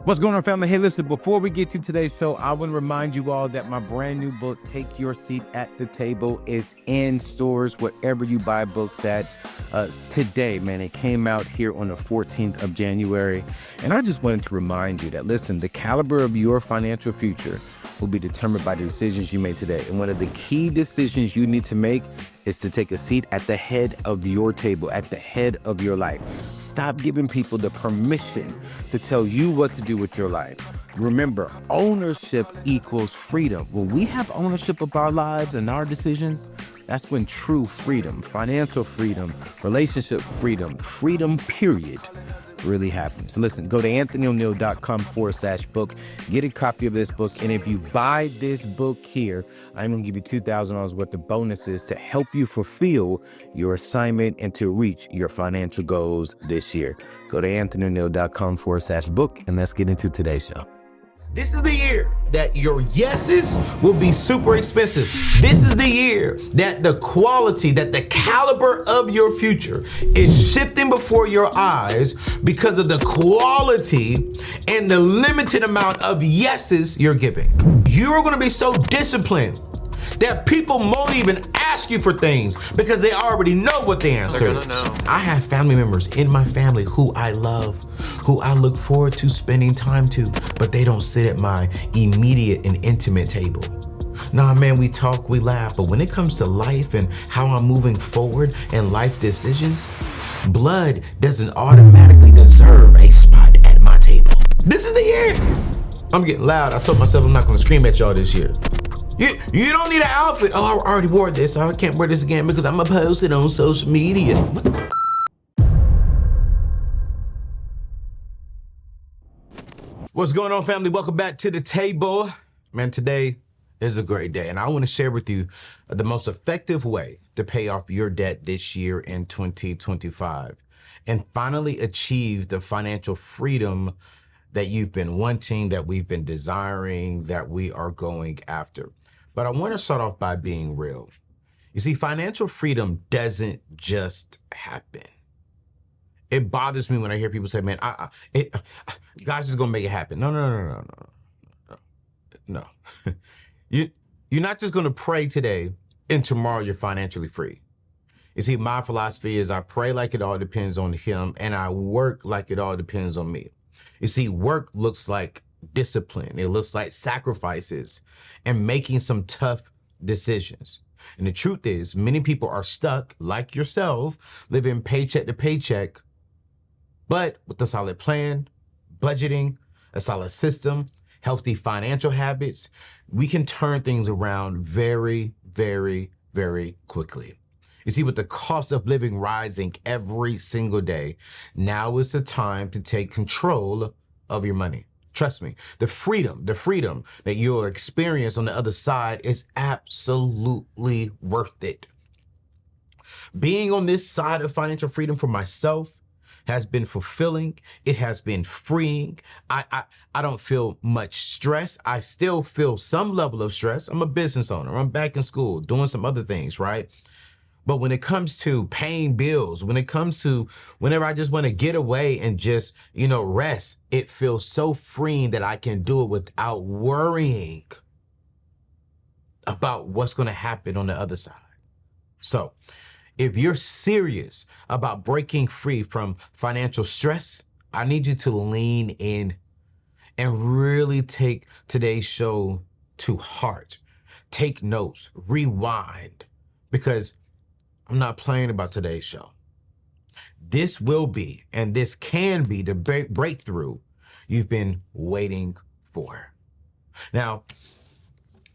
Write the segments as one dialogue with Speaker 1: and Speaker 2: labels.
Speaker 1: What's going on, family? Hey, listen, before we get to today's show, I want to remind you all that my brand new book, Take Your Seat at the Table, is in stores wherever you buy books at. Today, man, it came out here on the 14th of January. And I just wanted to remind you that, listen, the caliber of your financial future will be determined by the decisions you made today. And one of the key decisions you need to make is to take a seat at the head of your table, at the head of your life. Stop giving people the permission to tell you what to do with your life. Remember, ownership equals freedom. When we have ownership of our lives and our decisions, that's when true freedom, financial freedom, relationship freedom, freedom period, really happens. Listen, go to anthonyoneal.com/book, get a copy of this book, and if you buy this book here, I'm gonna give you $2,000 worth of bonuses to help you fulfill your assignment and to reach your financial goals this year. Go to anthonyoneal.com/book, and let's get into today's show.
Speaker 2: This is the year that your yeses will be super expensive. This is the year that the quality, that the caliber of your future is shifting before your eyes because of the quality and the limited amount of yeses you're giving. You're going to be so disciplined that people won't even ask you for things because they already know what the answer is. I have family members in my family who I love, who I look forward to spending time to, but they don't sit at my immediate and intimate table. Nah, man, we talk, we laugh, but when it comes to life and how I'm moving forward and life decisions, blood doesn't automatically deserve a spot at my table. This is the year. I'm getting loud. I told myself I'm not gonna scream at y'all this year. You don't need an outfit. Oh, I already wore this. I can't wear this again because I'm gonna post it on social media. What's going on, family? Welcome back to the table. Man, today is a great day, and I want to share with you the most effective way to pay off your debt this year in 2025 and finally achieve the financial freedom that you've been wanting, that we've been desiring, that we are going after. But I want to start off by being real. You see, financial freedom doesn't just happen. It bothers me when I hear people say, man, God's just gonna make it happen. No. You're not just gonna pray today and tomorrow you're financially free. You see, my philosophy is I pray like it all depends on him and I work like it all depends on me. You see, work looks like discipline. It looks like sacrifices and making some tough decisions. And the truth is, many people are stuck, like yourself, living paycheck to paycheck, but with a solid plan, budgeting, a solid system, healthy financial habits, we can turn things around very, very, very quickly. You see, with the cost of living rising every single day, now is the time to take control of your money. Trust me, the freedom that you'll experience on the other side is absolutely worth it. Being on this side of financial freedom for myself has been fulfilling. It has been freeing. I don't feel much stress. I still feel some level of stress. I'm a business owner. I'm back in school doing some other things, right? But when it comes to paying bills, when it comes to whenever I just want to get away and just, rest, it feels so freeing that I can do it without worrying about what's going to happen on the other side. So if you're serious about breaking free from financial stress, I need you to lean in and really take today's show to heart. Take notes, rewind, because I'm not playing about today's show. This will be, and this can be the breakthrough you've been waiting for. Now,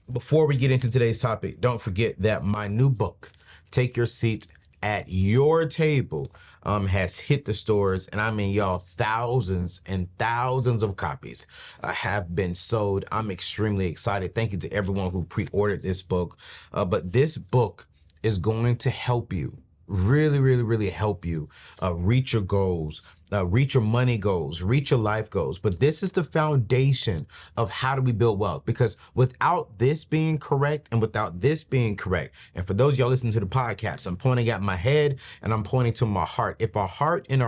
Speaker 2: before we get into today's topic, don't forget that my new book, Take Your Seat at Your Table, has hit the stores, and I mean, y'all, thousands and thousands of copies have been sold. I'm extremely excited. Thank you to everyone who pre-ordered this book. But this book is going to help you, really help you reach your goals, reach your money goals, reach your life goals. But this is the foundation of how do we build wealth, because without this being correct and without this being correct, and for those of y'all listening to the podcast, I'm pointing at my head and I'm pointing to my heart. If our heart and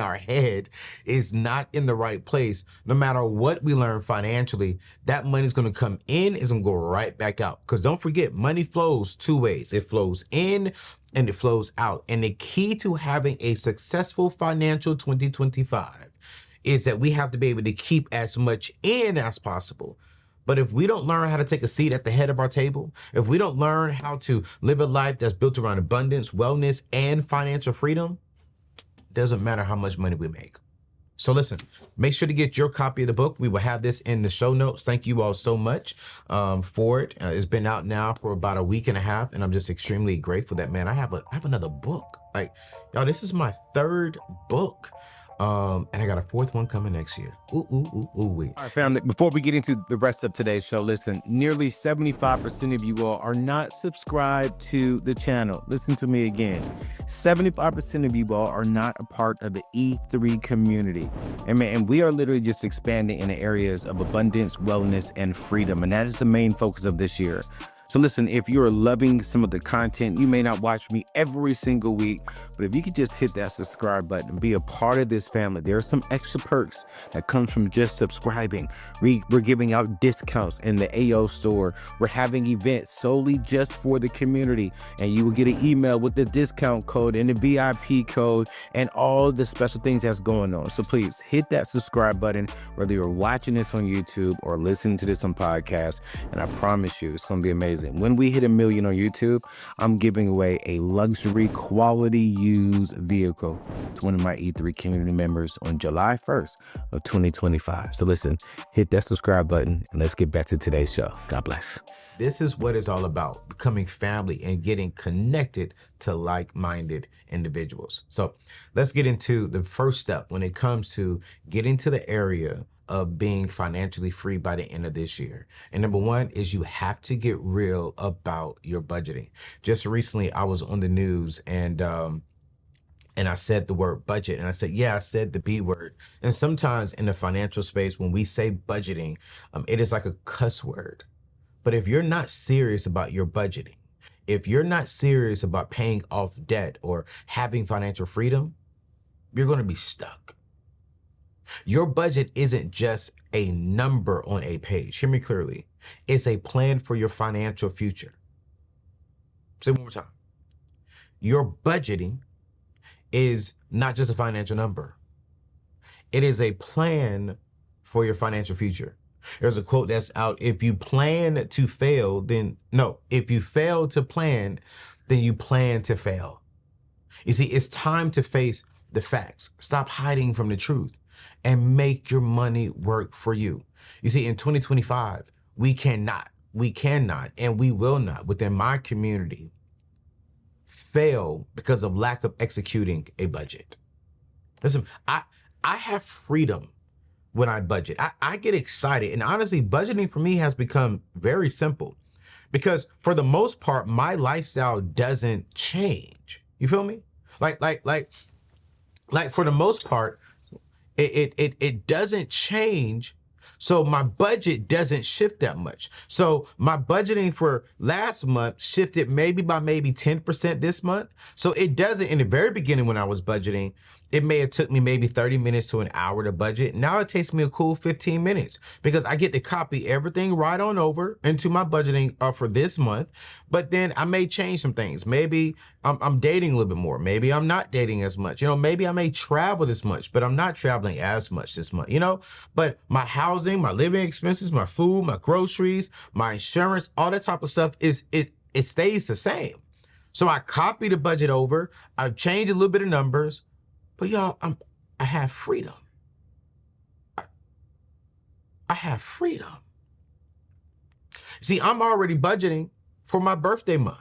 Speaker 2: our head is not in the right place, no matter what we learn financially, that money is going to come in, is going to go right back out. Because don't forget, money flows two ways. It flows in and it flows out. And the key to having a successful financial 2025 is that we have to be able to keep as much in as possible. But if we don't learn how to take a seat at the head of our table, if we don't learn how to live a life that's built around abundance, wellness, and financial freedom, it doesn't matter how much money we make. So listen, make sure to get your copy of the book. We will have this in the show notes. Thank you all so much for it. It's been out now for about a week and a half, and I'm just extremely grateful that, man, I have another book. Like, y'all, this is my third book. And I got a fourth one coming next year. Wee.
Speaker 1: All right, family, before we get into the rest of today's show, listen, nearly 75% of you all are not subscribed to the channel. Listen to me again. 75% of you all are not a part of the E3 community. And we are literally just expanding in the areas of abundance, wellness, and freedom. And that is the main focus of this year. So listen, if you're loving some of the content, you may not watch me every single week, but if you could just hit that subscribe button and be a part of this family, there are some extra perks that comes from just subscribing. We're giving out discounts in the AO store. We're having events solely just for the community, and you will get an email with the discount code and the VIP code and all the special things that's going on. So please hit that subscribe button, whether you're watching this on YouTube or listening to this on podcast, and I promise you, it's going to be amazing. When we hit 1 million on YouTube, I'm giving away a luxury quality used vehicle to one of my E3 community members on July 1st of 2025. So listen, hit that subscribe button and let's get back to today's show. God bless.
Speaker 2: This is what it's all about, becoming family and getting connected to like-minded individuals. So let's get into the first step when it comes to getting to the area of being financially free by the end of this year. And number one is you have to get real about your budgeting. Just recently, I was on the news and I said the word budget, and I said, yeah, I said the B word. And sometimes in the financial space, when we say budgeting, it is like a cuss word. But if you're not serious about your budgeting, if you're not serious about paying off debt or having financial freedom, you're going to be stuck. Your budget isn't just a number on a page. Hear me clearly. It's a plan for your financial future. Say it one more time. Your budgeting is not just a financial number. It is a plan for your financial future. There's a quote that's out. If you plan to fail, if you fail to plan, then you plan to fail. You see, it's time to face the facts. Stop hiding from the truth and make your money work for you. You see, in 2025, we cannot, and we will not, within my community, fail because of lack of executing a budget. Listen, I have freedom when I budget. I get excited. And honestly, budgeting for me has become very simple because for the most part, my lifestyle doesn't change. You feel me? Like for the most part, it doesn't change. So my budget doesn't shift that much. So my budgeting for last month shifted maybe 10% this month. So it doesn't, in the very beginning when I was budgeting, it may have took me maybe 30 minutes to an hour to budget. Now it takes me a cool 15 minutes because I get to copy everything right on over into my budgeting for this month. But then I may change some things. Maybe I'm dating a little bit more. Maybe I'm not dating as much. Maybe I may travel this much, but I'm not traveling as much this month, But my housing, my living expenses, my food, my groceries, my insurance, all that type of stuff it stays the same. So I copy the budget over. I change a little bit of numbers. But y'all, I have freedom. I have freedom. See, I'm already budgeting for my birthday month.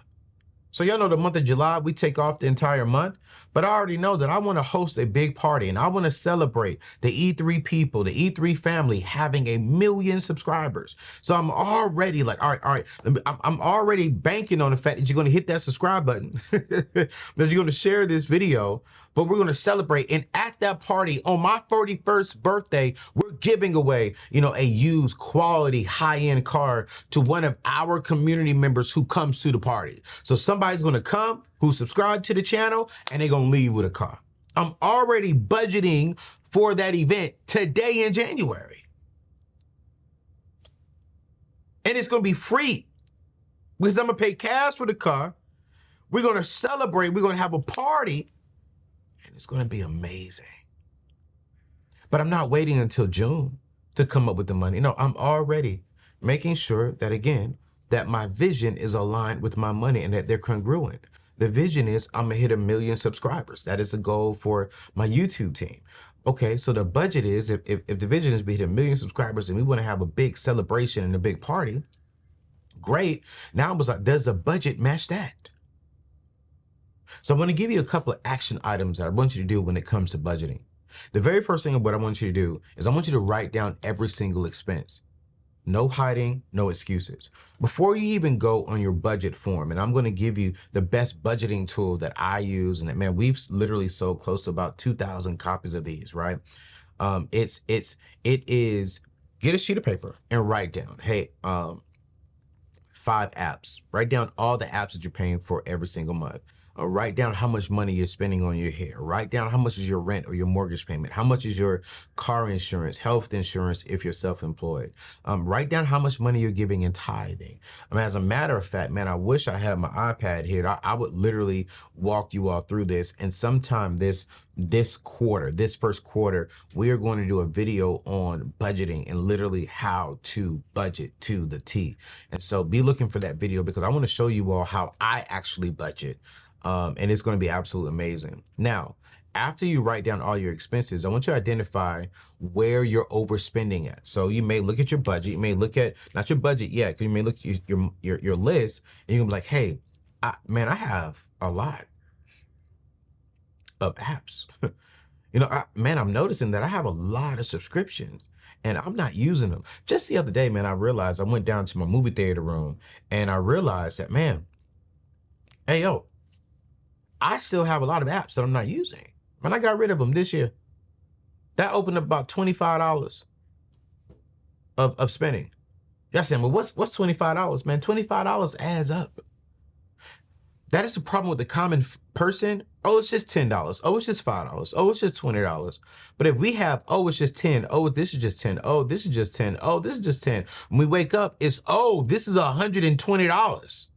Speaker 2: So y'all know the month of July, we take off the entire month, but I already know that I want to host a big party and I want to celebrate the E3 people, the E3 family having 1 million subscribers. So I'm already like, all right, I'm already banking on the fact that you're going to hit that subscribe button, that you're going to share this video, but we're going to celebrate. And at that party on my 41st birthday, we're giving away, a used quality high-end car to one of our community members who comes to the party. So somebody's going to come who subscribed to the channel and they're going to leave with a car. I'm already budgeting for that event today in January. And it's going to be free because I'm going to pay cash for the car. We're going to celebrate. We're going to have a party. And it's going to be amazing. But I'm not waiting until June to come up with the money. No, I'm already making sure that, again, that my vision is aligned with my money and that they're congruent. The vision is I'm going to hit 1 million subscribers. That is the goal for my YouTube team. Okay, so the budget is if the vision is to hit 1 million subscribers and we want to have a big celebration and a big party, great. Now I was like, does the budget match that? So I'm going to give you a couple of action items that I want you to do when it comes to budgeting. The very first thing of what I want you to do is I want you to write down every single expense. No hiding, no excuses. Before you even go on your budget form, and I'm going to give you the best budgeting tool that I use, and that, man, we've literally sold close to about 2,000 copies of these, right? It is get a sheet of paper and write down, hey, 5 apps. Write down all the apps that you're paying for every single month. Write down how much money you're spending on your hair. Write down how much is your rent or your mortgage payment. How much is your car insurance, health insurance if you're self-employed. Write down how much money you're giving in tithing. As a matter of fact, man, I wish I had my iPad here. I would literally walk you all through this. And sometime this first quarter, we are going to do a video on budgeting and literally how to budget to the T. And so be looking for that video because I want to show you all how I actually budget. And it's going to be absolutely amazing. Now, after you write down all your expenses, I want you to identify where you're overspending at. So you may look at your budget. You may look at, not your budget yet, because you may look at your list and you'll be like, hey, I have a lot of apps. I'm noticing that I have a lot of subscriptions and I'm not using them. Just the other day, man, I realized I went down to my movie theater room and I realized that, man, hey, yo, I still have a lot of apps that I'm not using. Man, I got rid of them this year. That opened up about $25 of spending. Y'all saying, well, what's $25? Man, $25 adds up. That is the problem with the common person. Oh, it's just $10. Oh, it's just $5. Oh, it's just $20. But if we have, oh, it's just 10. Oh, this is just 10. Oh, this is just 10. Oh, this is just 10. When we wake up, it's, oh, this is $120.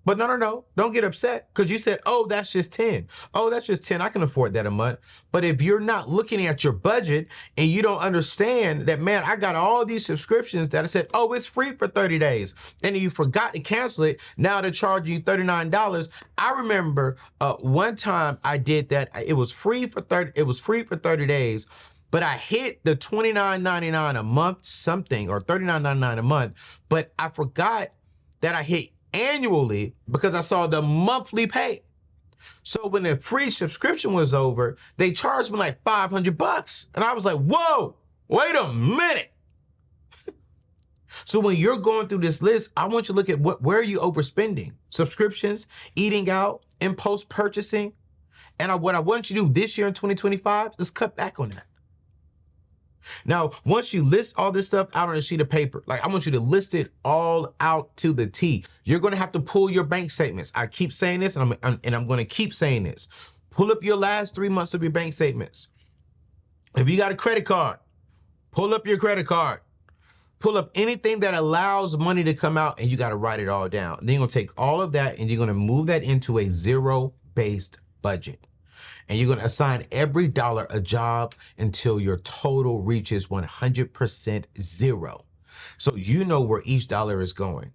Speaker 2: But no, don't get upset because you said, oh, that's just 10. Oh, that's just 10. I can afford that a month. But if you're not looking at your budget and you don't understand that, man, I got all these subscriptions that I said, oh, it's free for 30 days. And you forgot to cancel it. Now they're charging you $39. I remember one time I did that. It was free for 30 days. But I hit the $29.99 a month something or $39.99 a month. But I forgot that I hit annually because I saw the monthly pay. So when the free subscription was over, they charged me like $500. And I was like, whoa, wait a minute. So when you're going through this list, I want you to look at where are you overspending? Subscriptions, eating out, impulse purchasing. And what I want you to do this year in 2025 is cut back on that. Now, once you list all this stuff out on a sheet of paper, like I want you to list it all out to the T. You're going to have to pull your bank statements. I keep saying this and I'm going to keep saying this. Pull up your last 3 months of your bank statements. If you got a credit card, pull up your credit card. Pull up anything that allows money to come out and you got to write it all down. Then you're going to take all of that and you're going to move that into a zero-based budget. And you're going to assign every dollar a job until your total reaches 100% zero. So you know where each dollar is going.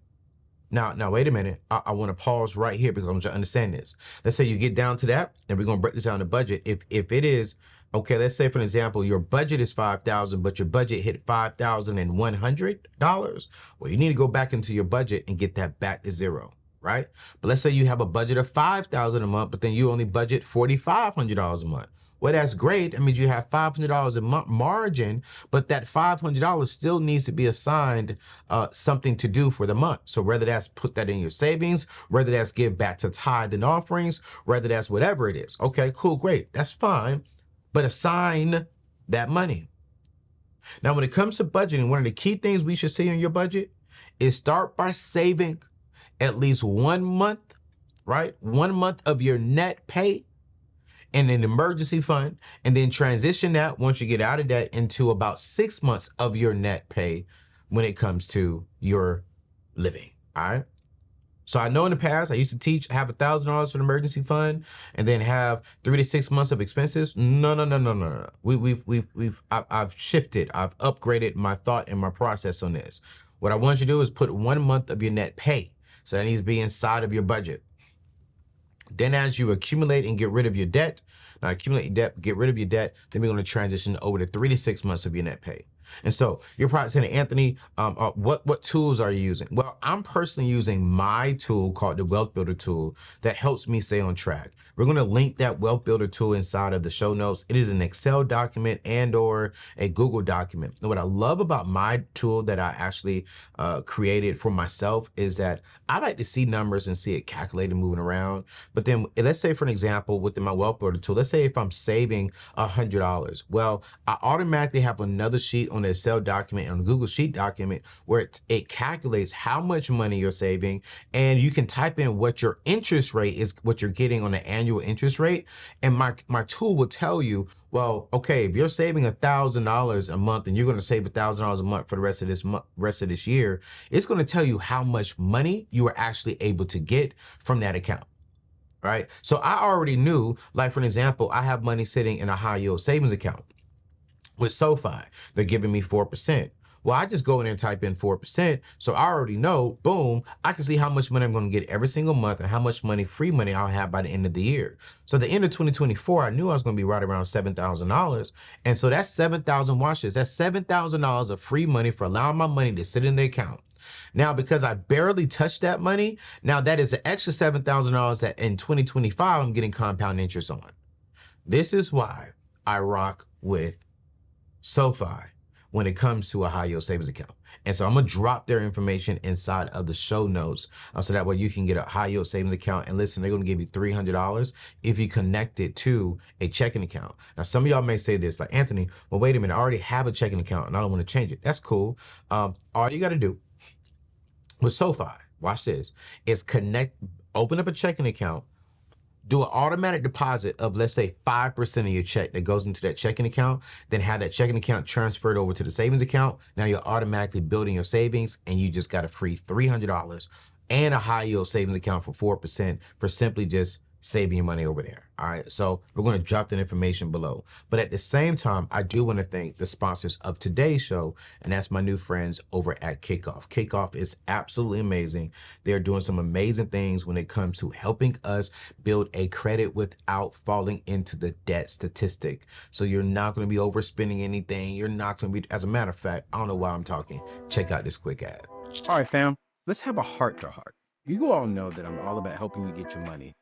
Speaker 2: Now, wait a minute. I want to pause right here because I want you to understand this. Let's say you get down to that, and we're going to break this down to budget. If it is, okay, let's say, for example, your budget is $5,000, but your budget hit $5,100. Well, you need to go back into your budget and get that back to zero. right? But let's say you have a budget of $5,000 a month, but then you only budget $4,500 a month. Well, that's great. That means you have $500 a month margin, but that $500 still needs to be assigned something to do for the month. So whether that's put that in your savings, whether that's give back to tithe and offerings, whether that's whatever it is. Okay, cool, great. That's fine. But assign that money. Now, when it comes to budgeting, one of the key things we should see in your budget is start by saving at least 1 month, right? 1 month of your net pay in an emergency fund, and then transition that once you get out of that into about 6 months of your net pay when it comes to your living. All right. So I know in the past I used to teach have $1,000 for an emergency fund and then have 3 to 6 months of expenses. No. I've shifted. I've upgraded my thought and my process on this. What I want you to do is put 1 month of your net pay. So that needs to be inside of your budget. Then as you accumulate and get rid of your debt, now accumulate your debt, get rid of your debt, then we're going to transition over to 3 to 6 months of your net pay. And so you're probably saying, Anthony, what tools are you using? Well, I'm personally using my tool called the Wealth Builder tool that helps me stay on track. We're going to link that Wealth Builder tool inside of the show notes. It is an Excel document and or a Google document. And what I love about my tool that I actually created for myself is that I like to see numbers and see it calculated moving around. But then let's say, for an example, within my Wealth Builder tool, let's say if I'm saving $100, well, I automatically have another sheet on the Excel document and Google Sheet document where it calculates how much money you're saving, and you can type in what your interest rate is, what you're getting on the annual interest rate, and my tool will tell you, well, okay, if you're saving $1,000 a month and you're going to save $1,000 a month for the rest of this year, it's going to tell you how much money you are actually able to get from that account. Right? So I already knew, like for an example, I have money sitting in a high yield savings account with SoFi. They're giving me 4%. Well, I just go in there and type in 4%. So I already know, boom, I can see how much money I'm going to get every single month and how much money, free money, I'll have by the end of the year. So at the end of 2024, I knew I was going to be right around $7,000. And so that's $7,000, watch this, that's $7,000 of free money for allowing my money to sit in the account. Now, because I barely touched that money, now that is an extra $7,000 that in 2025, I'm getting compound interest on. This is why I rock with SoFi when it comes to a high yield savings account. And so I'm going to drop their information inside of the show notes so that way you can get a high yield savings account. And listen, they're going to give you $300 if you connect it to a checking account. Now, some of y'all may say this like, Anthony, well, wait a minute, I already have a checking account and I don't want to change it. That's cool. All you got to do with SoFi, watch this, is open up a checking account, do an automatic deposit of, let's say, 5% of your check that goes into that checking account, then have that checking account transferred over to the savings account. Now you're automatically building your savings and you just got a free $300 and a high yield savings account for 4% for simply just saving your money over there. All right. So we're going to drop that information below. But at the same time, I do want to thank the sponsors of today's show, and that's my new friends over at Kickoff. Kickoff is absolutely amazing. They're doing some amazing things when it comes to helping us build a credit without falling into the debt statistic. So you're not going to be overspending anything. You're not going to be, as a matter of fact, I don't know why I'm talking. Check out this quick ad.
Speaker 1: All right, fam, let's have a heart to heart. You all know that I'm all about helping you get your money.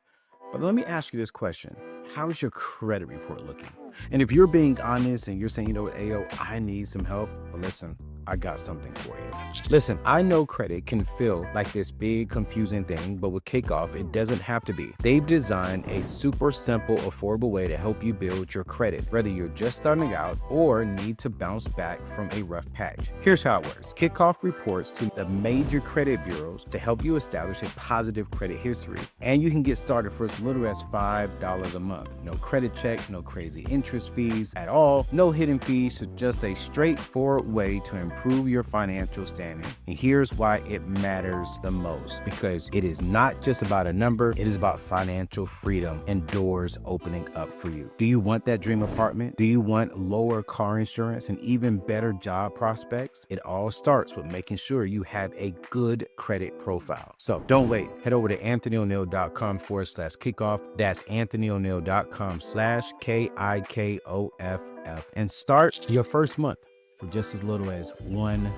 Speaker 1: But let me ask you this question. How's your credit report looking? And if you're being honest and you're saying, you know what, Ayo, I need some help, well, listen, I got something for you. Listen, I know credit can feel like this big confusing thing, but with Kickoff, it doesn't have to be. They've designed a super simple, affordable way to help you build your credit, whether you're just starting out or need to bounce back from a rough patch. Here's how it works. Kickoff reports to the major credit bureaus to help you establish a positive credit history. And you can get started for as little as $5 a month. No credit check, no crazy interest fees at all, no hidden fees, so just a straightforward way to improve your financial standing. And here's why it matters the most, because it is not just about a number, it is about financial freedom and doors opening up for you. Do you want that dream apartment? Do you want lower car insurance and even better job prospects? It all starts with making sure you have a good credit profile. So don't wait. Head over to anthonyoneal.com/kickoff. That's anthonyoneal.com/KIKOFF and start your first month for just as little as $1.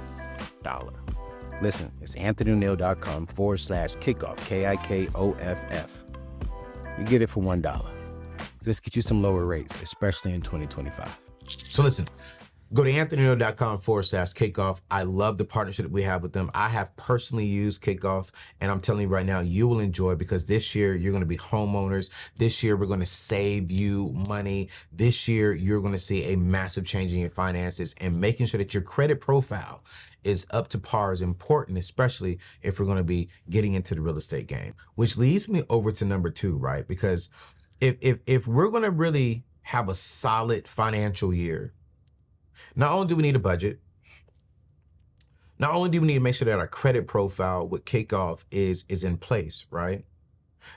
Speaker 1: Listen, it's anthonyoneal.com/kickoff, KIKOFF. You get it for $1. Just get you some lower rates, especially in 2025.
Speaker 2: So listen, go to anthonyoneal.com/kickoff. I love the partnership that we have with them. I have personally used Kickoff, and I'm telling you right now, you will enjoy it because this year you're going to be homeowners. This year we're going to save you money. This year you're going to see a massive change in your finances, and making sure that your credit profile is up to par is important, especially if we're going to be getting into the real estate game, which leads me over to number 2, right? Because if we're going to really have a solid financial year, not only do we need a budget, not only do we need to make sure that our credit profile with Kickoff is in place, right?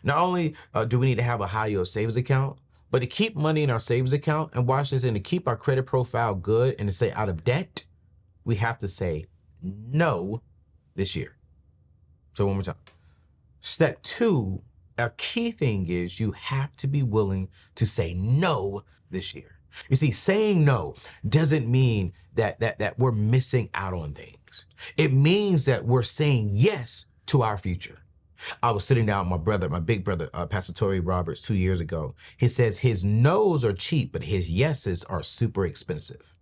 Speaker 2: Not only do we need to have a high yield savings account, but to keep money in our savings account, and watch this, and to keep our credit profile good and to stay out of debt, we have to say no this year. So one more time. Step 2, a key thing is you have to be willing to say no this year. You see, saying no doesn't mean that we're missing out on things. It means that we're saying yes to our future. I was sitting down with my big brother, Pastor Tory Roberts, 2 years ago. He says his no's are cheap, but his yeses are super expensive.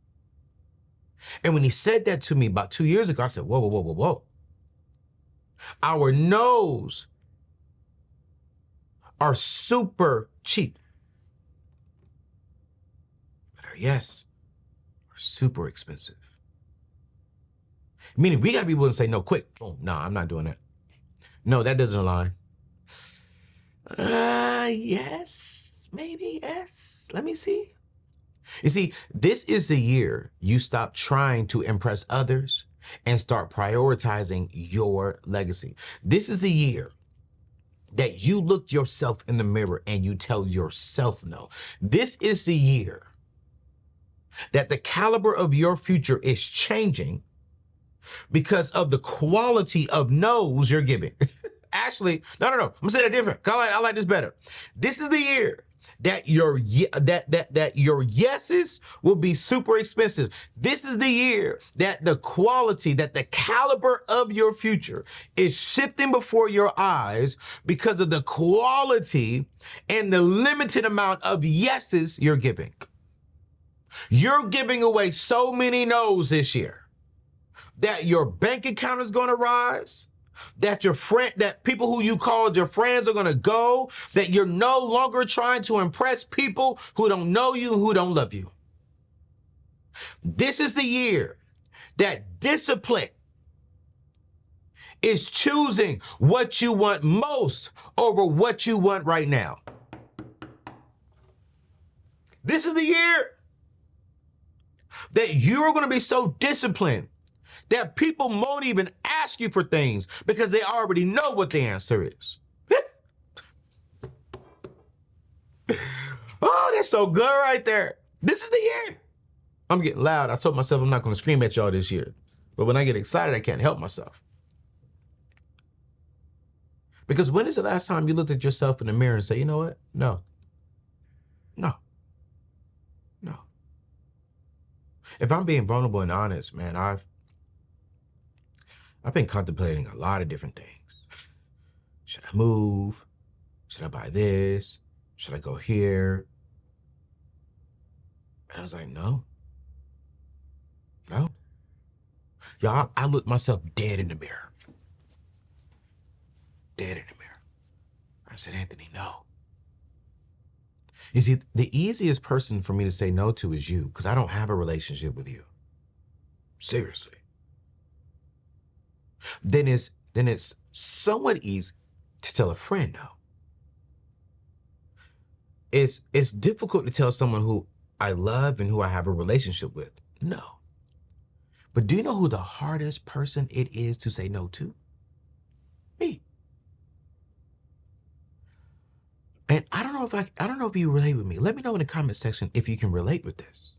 Speaker 2: And when he said that to me about 2 years ago, I said, whoa, whoa, whoa, whoa, whoa. Our no's are super cheap, but our yes are super expensive. Meaning we got to be willing to say no quick. Oh, no, I'm not doing that. No, that doesn't align. Yes, maybe yes. Let me see. You see, this is the year you stop trying to impress others and start prioritizing your legacy. This is the year that you look yourself in the mirror and you tell yourself no. This is the year that the caliber of your future is changing because of the quality of no's you're giving. Actually, no. I'm gonna say that different. I like this better. This is the year that your yeses will be super expensive. This is the year that the quality, that the caliber of your future is shifting before your eyes because of the quality and the limited amount of yeses you're giving. You're giving away so many no's this year that your bank account is going to rise, that that people who you called your friends are going to go, that you're no longer trying to impress people who don't know you, who don't love you. This is the year that discipline is choosing what you want most over what you want right now. This is the year that you're going to be so disciplined that people won't even ask you for things because they already know what the answer is. Oh, that's so good right there. This is the year. I'm getting loud. I told myself I'm not going to scream at y'all this year. But when I get excited, I can't help myself. Because when is the last time you looked at yourself in the mirror and say, you know what? No. If I'm being vulnerable and honest, man, I've been contemplating a lot of different things. Should I move? Should I buy this? Should I go here? And I was like, no. Y'all, I looked myself dead in the mirror. I said, Anthony, no. You see, the easiest person for me to say no to is you, because I don't have a relationship with you. Seriously. Then it's somewhat easy to tell a friend no. It's difficult to tell someone who I love and who I have a relationship with no. But do you know who the hardest person it is to say no to? Me. And I don't know if you relate with me. Let me know in the comment section if you can relate with this.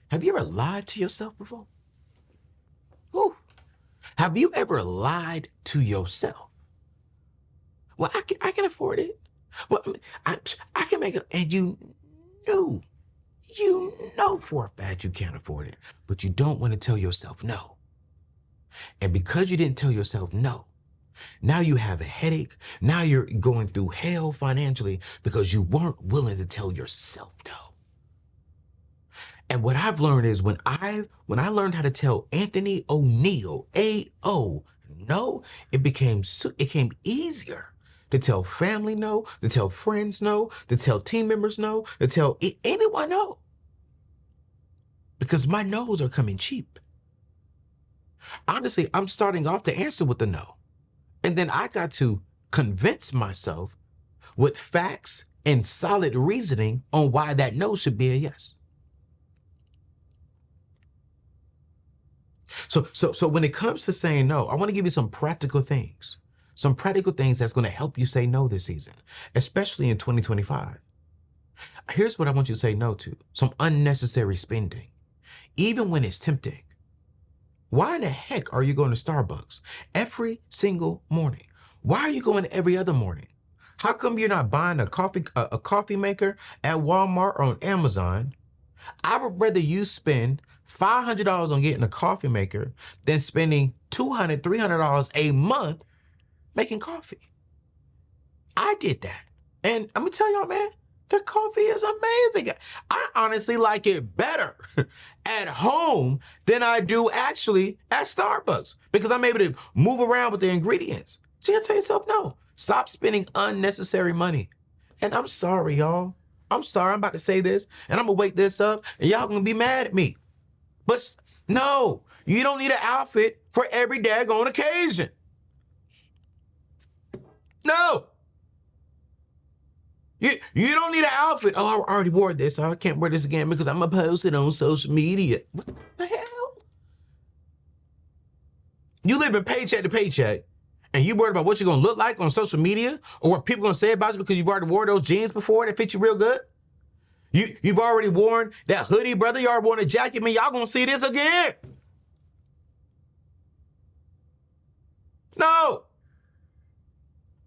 Speaker 2: Have you ever lied to yourself before? Whew. Have you ever lied to yourself? Well, I can afford it. Well, I can make it, and you know for a fact you can't afford it, but you don't want to tell yourself no. And because you didn't tell yourself no, now you have a headache. Now you're going through hell financially because you weren't willing to tell yourself no. And what I've learned is when I learned how to tell Anthony ONeal, A-O, no, it became easier to tell family no, to tell friends no, to tell team members no, to tell anyone no. Because my no's are coming cheap. Honestly, I'm starting off the answer with the no. And then I got to convince myself with facts and solid reasoning on why that no should be a yes. So when it comes to saying no, I want to give you some practical things that's going to help you say no this season, especially in 2025. Here's what I want you to say no to: some unnecessary spending, even when it's tempting. Why in the heck are you going to Starbucks every single morning? Why are you going every other morning? How come you're not buying a coffee maker at Walmart or on Amazon? I would rather you spend $500 on getting a coffee maker than spending $200, $300 a month making coffee. I did that. And I'm going to tell y'all, man, the coffee is amazing. I honestly like it better at home than I do actually at Starbucks because I'm able to move around with the ingredients. So you tell yourself, no, stop spending unnecessary money. And I'm sorry, y'all. I'm sorry, I'm about to say this, and I'm gonna wake this up, and y'all gonna be mad at me. But no, you don't need an outfit for every daggone occasion. No. You don't need an outfit. Oh, I already wore this, so I can't wear this again because I'm gonna post it on social media. What the hell? You live in paycheck to paycheck, and you worried about what you're gonna look like on social media or what people gonna say about you because you've already wore those jeans before that fit you real good? You've already worn that hoodie, brother. You already worn a jacket. Man, y'all gonna see this again. No.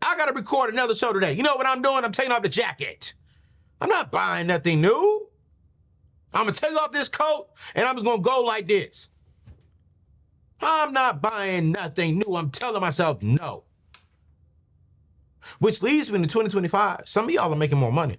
Speaker 2: I gotta record another show today. You know what I'm doing? I'm taking off the jacket. I'm not buying nothing new. I'm gonna take off this coat and I'm just gonna go like this. I'm not buying nothing new. I'm telling myself no. Which leads me to 2025. Some of y'all are making more money.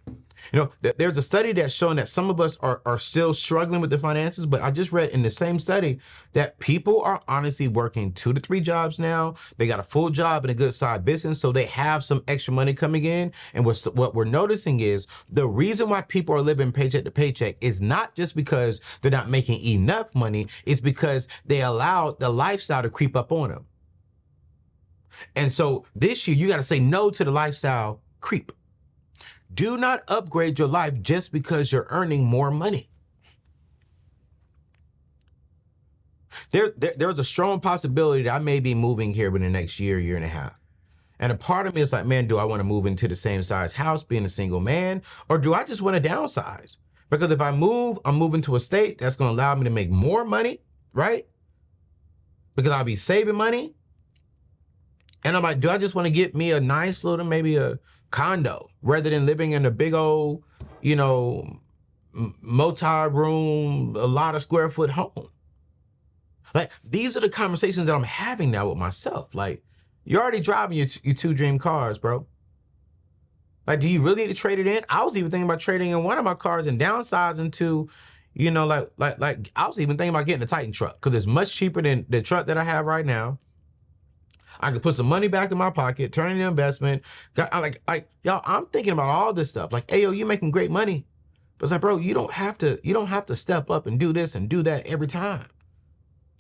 Speaker 2: You know, there's a study that's showing that some of us are still struggling with the finances, but I just read in the same study that people are honestly working 2 to 3 jobs now. They got a full job and a good side business, so they have some extra money coming in. And what we're noticing is the reason why people are living paycheck to paycheck is not just because they're not making enough money, it's because they allowed the lifestyle to creep up on them. And so this year, you got to say no to the lifestyle creep. Do not upgrade your life just because you're earning more money. There's a strong possibility that I may be moving here within the next year and a half. And a part of me is like, man, do I want to move into the same size house being a single man? Or do I just want to downsize? Because if I move, I'm moving to a state that's going to allow me to make more money, right? Because I'll be saving money. And I'm like, do I just want to get me a nice little, maybe a condo rather than living in a big old, you know, multi-room, a lot of square foot home? Like, these are the conversations that I'm having now with myself. Like, you're already driving your 2 dream cars, bro. Like, do you really need to trade it in? I was even thinking about trading in one of my cars and downsizing to, you know, like I was even thinking about getting a Titan truck because it's much cheaper than the truck that I have right now. I could put some money back in my pocket, turn it into investment. Like y'all, I'm thinking about all this stuff. Like, hey, yo, you making great money. But it's like, bro, you don't have to step up and do this and do that every time.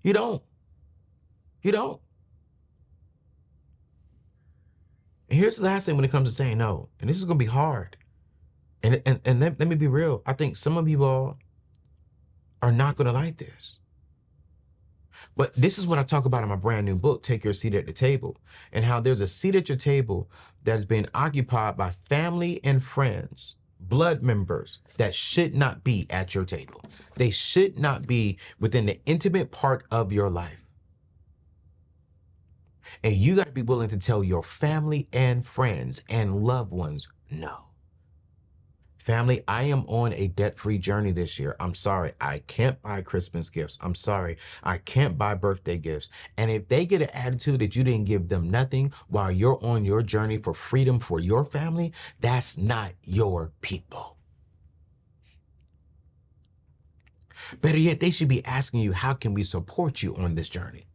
Speaker 2: You don't. And here's the last thing when it comes to saying no. And this is gonna be hard. And let me be real. I think some of you all are not gonna like this. But this is what I talk about in my brand new book, Take Your Seat at the Table, and how there's a seat at your table that's been occupied by family and friends, blood members that should not be at your table. They should not be within the intimate part of your life. And you got to be willing to tell your family and friends and loved ones no. Family, I am on a debt-free journey this year. I'm sorry, I can't buy Christmas gifts. I'm sorry, I can't buy birthday gifts. And if they get an attitude that you didn't give them nothing while you're on your journey for freedom for your family, that's not your people. Better yet, they should be asking you, how can we support you on this journey?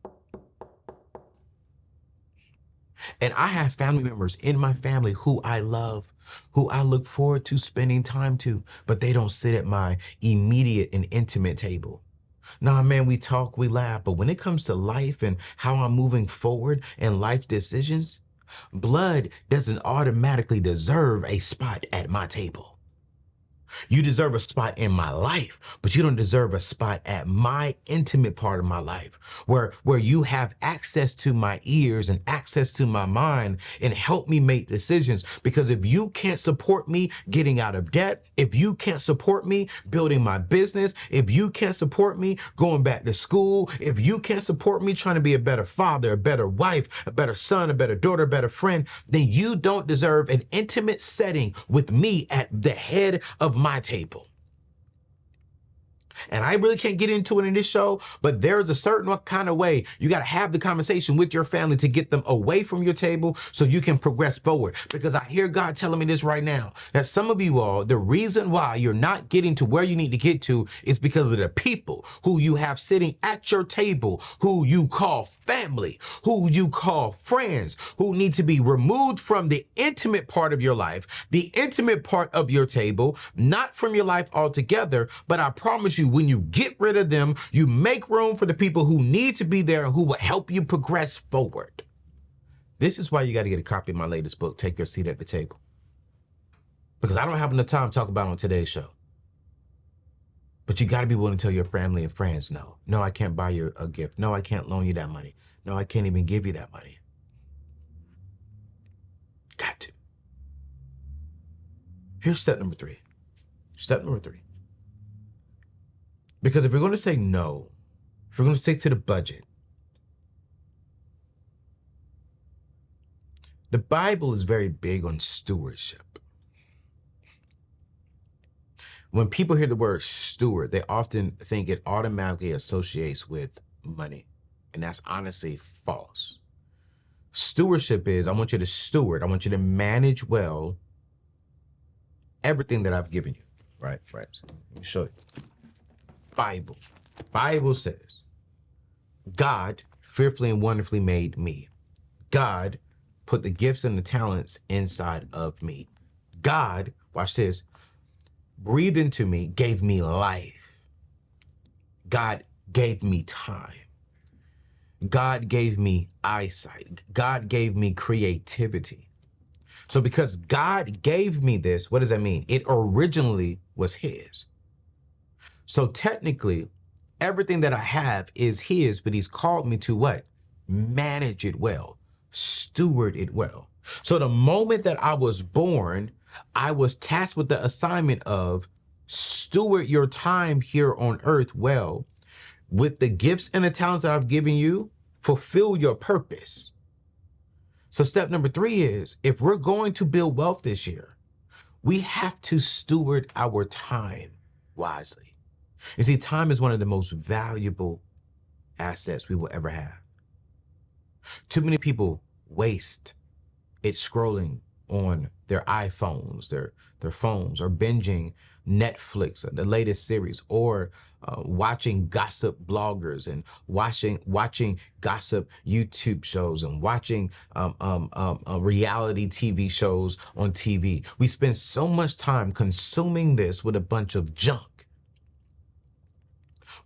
Speaker 2: And I have family members in my family who I love, who I look forward to spending time to, but they don't sit at my immediate and intimate table. Nah, man, we talk, we laugh, but when it comes to life and how I'm moving forward and life decisions, blood doesn't automatically deserve a spot at my table. You deserve a spot in my life, but you don't deserve a spot at my intimate part of my life where you have access to my ears and access to my mind and help me make decisions. Because if you can't support me getting out of debt, if you can't support me building my business, if you can't support me going back to school, if you can't support me trying to be a better father, a better wife, a better son, a better daughter, a better friend, then you don't deserve an intimate setting with me at the head of my table. And I really can't get into it in this show, but there's a certain kind of way you got to have the conversation with your family to get them away from your table so you can progress forward. Because I hear God telling me this right now, that some of you all, the reason why you're not getting to where you need to get to is because of the people who you have sitting at your table, who you call family, who you call friends, who need to be removed from the intimate part of your life, the intimate part of your table, not from your life altogether. But I promise you, when you get rid of them, you make room for the people who need to be there and who will help you progress forward. This is why you got to get a copy of my latest book, Take Your Seat at the Table. Because I don't have enough time to talk about it on today's show. But you got to be willing to tell your family and friends, no. No, I can't buy you a gift. No, I can't loan you that money. No, I can't even give you that money. Got to. Here's step number 3. Step number 3. Because if we're going to say no, if we're going to stick to the budget, the Bible is very big on stewardship. When people hear the word steward, they often think it automatically associates with money. And that's honestly false. Stewardship is, I want you to steward, I want you to manage well everything that I've given you. Right. So let me show you. Bible says, God fearfully and wonderfully made me. God put the gifts and the talents inside of me. God, watch this, breathed into me, gave me life. God gave me time. God gave me eyesight. God gave me creativity. So because God gave me this, what does that mean? It originally was his. So technically, everything that I have is his, but he's called me to what? Manage it well, steward it well. So the moment that I was born, I was tasked with the assignment of steward your time here on earth well. With the gifts and the talents that I've given you, fulfill your purpose. So step number 3 is, if we're going to build wealth this year, we have to steward our time wisely. You see, time is one of the most valuable assets we will ever have. Too many people waste it scrolling on their iPhones, their phones, or binging Netflix, the latest series, or watching gossip bloggers and watching gossip YouTube shows and watching reality TV shows on TV. We spend so much time consuming this with a bunch of junk.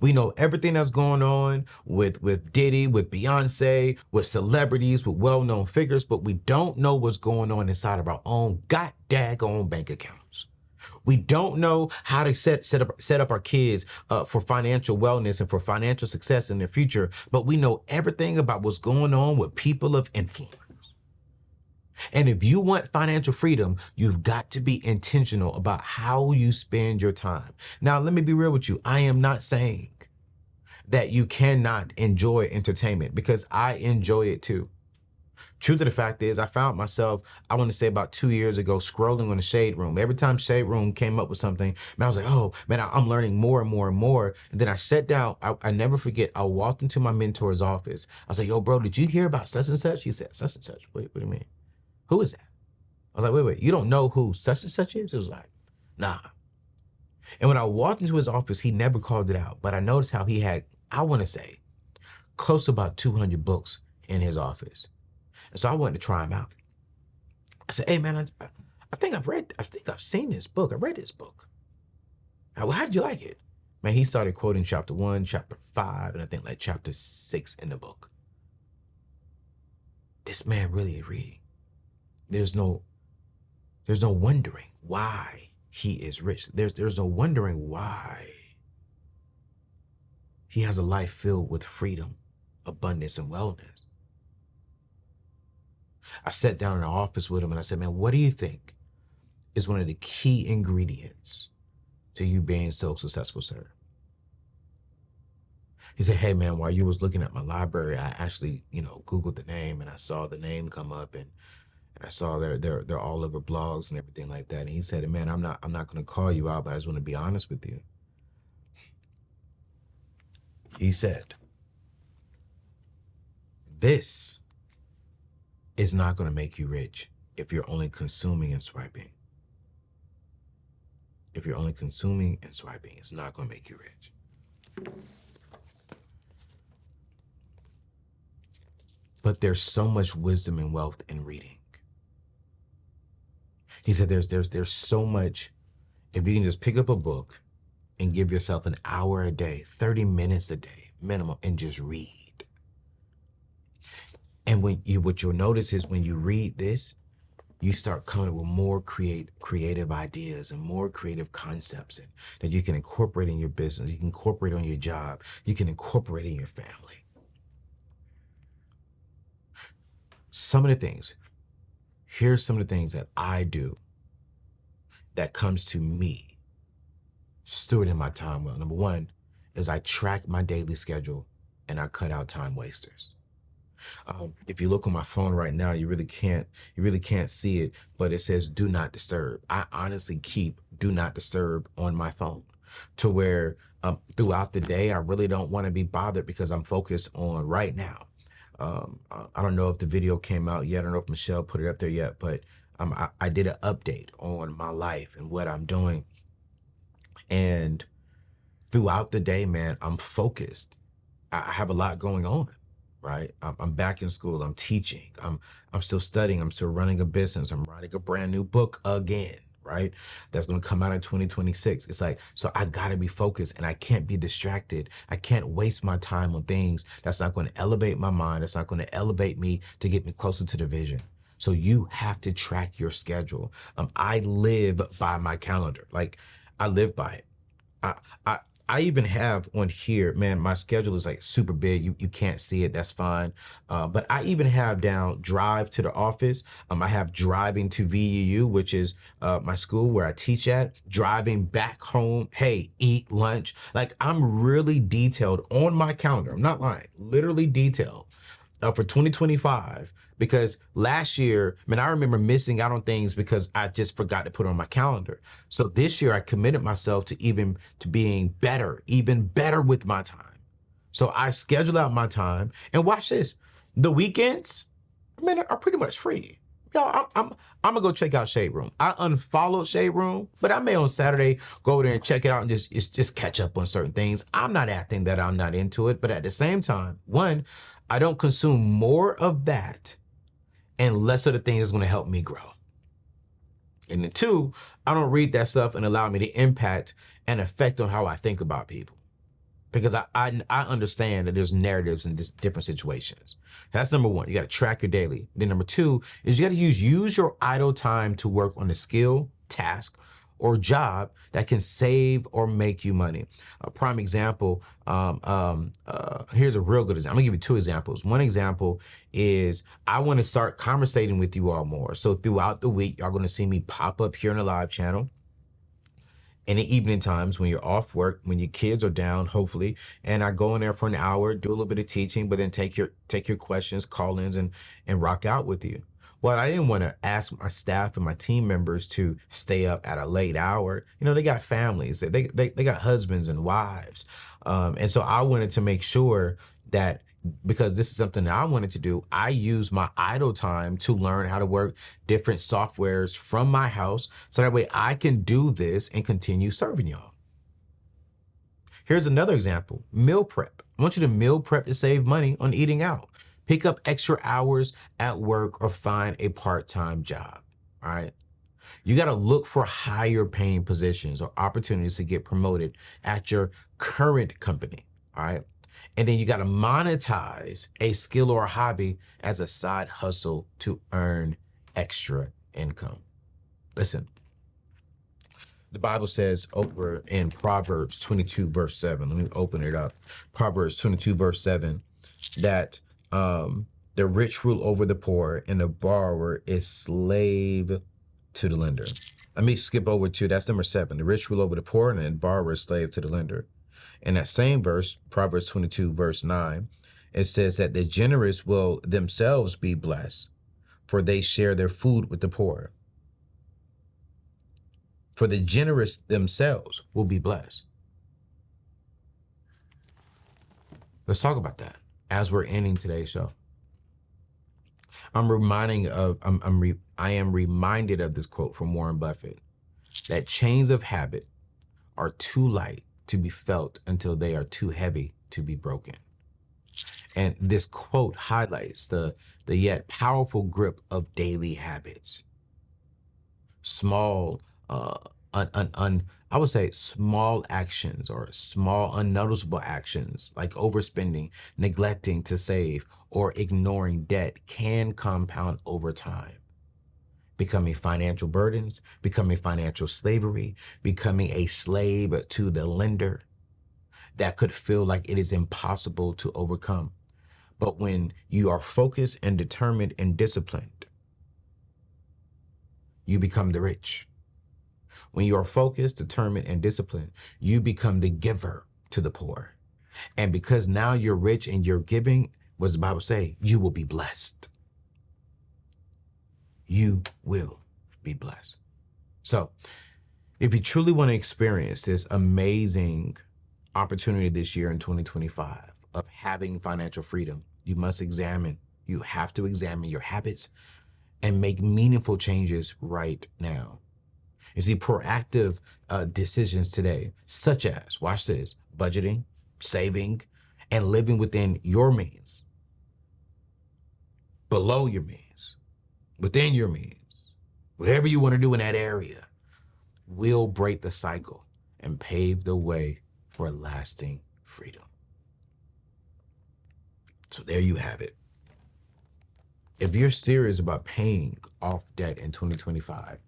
Speaker 2: We know everything that's going on with Diddy, with Beyonce, with celebrities, with well-known figures, but we don't know what's going on inside of our own god-daggone bank accounts. We don't know how to set up our kids for financial wellness and for financial success in the future, but we know everything about what's going on with people of influence. And if you want financial freedom, you've got to be intentional about how you spend your time. Now, let me be real with you. I am not saying that you cannot enjoy entertainment, because I enjoy it too. Truth of the fact is, I found myself, I want to say about 2 years ago, scrolling on the Shade Room. Every time Shade Room came up with something, man, I was like, oh, man, I'm learning more and more and more. And then I sat down, I never forget, I walked into my mentor's office. I was like, yo, bro, did you hear about such and such? He said, such and such. Wait, what do you mean? Who is that? I was like, wait, you don't know who such and such is? It was like, nah. And when I walked into his office, he never called it out. But I noticed how he had, I want to say, close to about 200 books in his office. And so I wanted to try him out. I said, hey, man, I think I've seen this book. I read this book. How did you like it? Man, he started quoting chapter 1, chapter 5, and I think like chapter 6 in the book. This man really is reading. There's no wondering why he is rich. There's no wondering why he has a life filled with freedom, abundance, and wellness. I sat down in the office with him and I said, man, what do you think is one of the key ingredients to you being so successful, sir? He said, hey, man, while you was looking at my library, I actually, Googled the name and I saw the name come up and I saw they're all over blogs and everything like that. And he said, man, I'm not going to call you out, but I just want to be honest with you. He said, this is not going to make you rich if you're only consuming and swiping. If you're only consuming and swiping, it's not going to make you rich. But there's so much wisdom and wealth in reading. He said there's so much, if you can just pick up a book and give yourself an hour a day, 30 minutes a day minimum, and just read. And what you'll notice is when you read this, you start coming up with more creative ideas and more creative concepts that you can incorporate in your business, you can incorporate on your job, you can incorporate in your family. Here's some of the things that I do that comes to me, stewarding my time well. Number one is I track my daily schedule and I cut out time wasters. If you look on my phone right now, you really can't see it, but it says do not disturb. I honestly keep do not disturb on my phone to where throughout the day, I really don't want to be bothered because I'm focused on right now. I don't know if the video came out yet. I don't know if Michelle put it up there yet, but I did an update on my life and what I'm doing. And throughout the day, man, I'm focused. I have a lot going on. Right? I'm back in school. I'm teaching. I'm still studying. I'm still running a business. I'm writing a brand new book again, right? That's going to come out in 2026. It's like, so I got to be focused and I can't be distracted. I can't waste my time on things that's not going to elevate my mind. That's not going to elevate me to get me closer to the vision. So you have to track your schedule. I live by my calendar. Like I live by it. I even have on here, man, my schedule is like super big. You can't see it. That's fine. But I even have down drive to the office. I have driving to VUU, which is my school where I teach at, driving back home. Hey, eat lunch. Like I'm really detailed on my calendar. I'm not lying, literally detailed for 2025. Because last year, man, I remember missing out on things because I just forgot to put it on my calendar. So this year I committed myself to being better, even better with my time. So I schedule out my time and watch this. The weekends, man, are pretty much free. Yo, I'm gonna go check out Shade Room. I unfollowed Shade Room, but I may on Saturday go over there and check it out and just catch up on certain things. I'm not acting that I'm not into it, but at the same time, one, I don't consume more of that and less of the thing is going to help me grow. And then two, I don't read that stuff and allow me to impact and affect on how I think about people. Because I understand that there's narratives in different situations. That's number one. You got to track your daily. Then number two is you got to use your idle time to work on a skill, task, or job that can save or make you money. A prime example, here's a real good example. I'm gonna give you two examples. One example is I want to start conversating with you all more. So throughout the week, y'all gonna see me pop up here in the live channel. In the evening times when you're off work, when your kids are down, hopefully, and I go in there for an hour, do a little bit of teaching, but then take your questions, call-ins, and rock out with you. Well, I didn't want to ask my staff and my team members to stay up at a late hour. You know, they got families, they got husbands and wives. And so I wanted to make sure that, because this is something that I wanted to do, I use my idle time to learn how to work different softwares from my house so that way I can do this and continue serving y'all. Here's another example, meal prep. I want you to meal prep to save money on eating out. Pick up extra hours at work or find a part-time job, all right? You got to look for higher paying positions or opportunities to get promoted at your current company, all right? And then you got to monetize a skill or a hobby as a side hustle to earn extra income. Listen, the Bible says over in Proverbs 22, verse 7, let me open it up. Proverbs 22, verse 7, that the rich rule over the poor and the borrower is slave to the lender. Let me skip over to, that's number 7. The rich rule over the poor and the borrower is slave to the lender. In that same verse, Proverbs 22, verse 9, it says that the generous will themselves be blessed, for they share their food with the poor. For the generous themselves will be blessed. Let's talk about that as we're ending today's show. I am reminded of this quote from Warren Buffett, that chains of habit are too light to be felt until they are too heavy to be broken. And this quote highlights the yet powerful grip of daily habits. Small, I would say small actions or small unnoticeable actions like overspending, neglecting to save, or ignoring debt can compound over time, becoming financial burdens, becoming financial slavery, becoming a slave to the lender that could feel like it is impossible to overcome. But when you are focused and determined and disciplined, you become the rich. When you are focused, determined, and disciplined, you become the giver to the poor. And because now you're rich and you're giving, what does the Bible say? You will be blessed. You will be blessed. So if you truly want to experience this amazing opportunity this year in 2025 of having financial freedom, you have to examine your habits and make meaningful changes right now. You see, proactive decisions today, such as, watch this, budgeting, saving, and living within your means, below your means, within your means, whatever you want to do in that area, will break the cycle and pave the way for lasting freedom. So there you have it. If you're serious about paying off debt in 2025,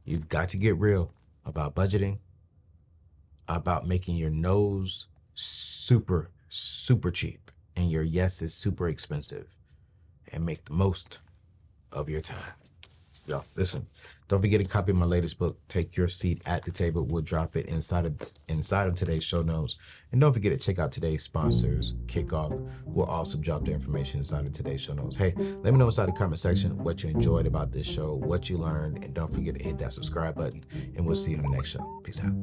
Speaker 2: you've got to get real about budgeting, about making your no's super, super cheap and your yeses super expensive, and make the most of your time. Yo, listen, don't forget to copy my latest book, Take Your Seat at the Table. We'll drop it inside of today's show notes. And don't forget to check out today's sponsors, Kickoff. We'll also drop the information inside of today's show notes. Hey, let me know inside the comment section what you enjoyed about this show, what you learned, and don't forget to hit that subscribe button, and we'll see you in the next show. Peace out.